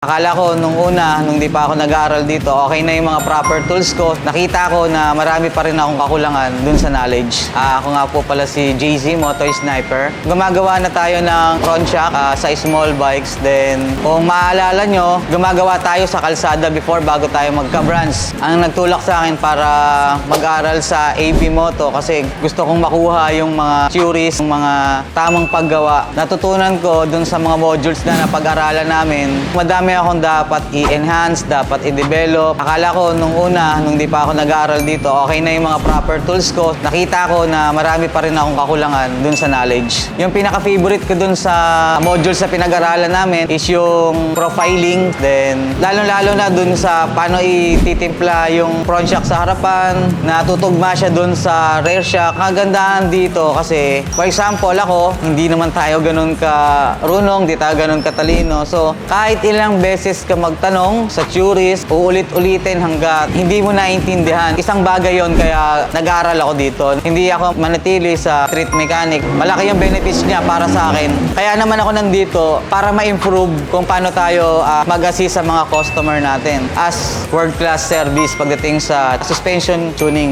Akala ko nung una, nung di pa ako nag-aaral dito, okay na yung mga proper tools ko. Nakita ko na marami pa rin akong kakulangan dun sa knowledge. Ako nga po pala si JZ, Motoy Sniper. Gumagawa na tayo ng front shock sa small bikes. Then, kung maaalala nyo, gumagawa tayo sa kalsada before bago tayo magka-branch. Ang nagtulak sa akin para mag-aral sa AB Moto kasi gusto kong makuha yung mga theories, yung mga tamang paggawa. Natutunan ko dun sa mga modules na napag-aralan namin. Madami akong dapat i-enhance, dapat i-develop. Akala ko nung una, nung di pa ako nag-aaral dito, okay na yung mga proper tools ko. Nakita ko na marami pa rin akong kakulangan dun sa knowledge. Yung pinaka-favorite ko dun sa module sa pinag-aralan namin is yung profiling. Then, lalo-lalo na dun sa paano ititimpla yung front shock sa harapan, natutugma siya dun sa rear shock. Kagandahan dito kasi, for example, ako, hindi naman tayo ganun ka-runong, di tayo ganun katalino. So, kahit ilang beses ka magtanong sa theories, uulit-ulitin hanggat hindi mo naintindihan. Isang bagay yon kaya nag-aaral ako dito. Hindi ako manatili sa street mechanic. Malaki yung benefits niya para sa akin. Kaya naman ako nandito para ma-improve kung paano tayo mag-assist sa mga customer natin as world-class service pagdating sa suspension tuning.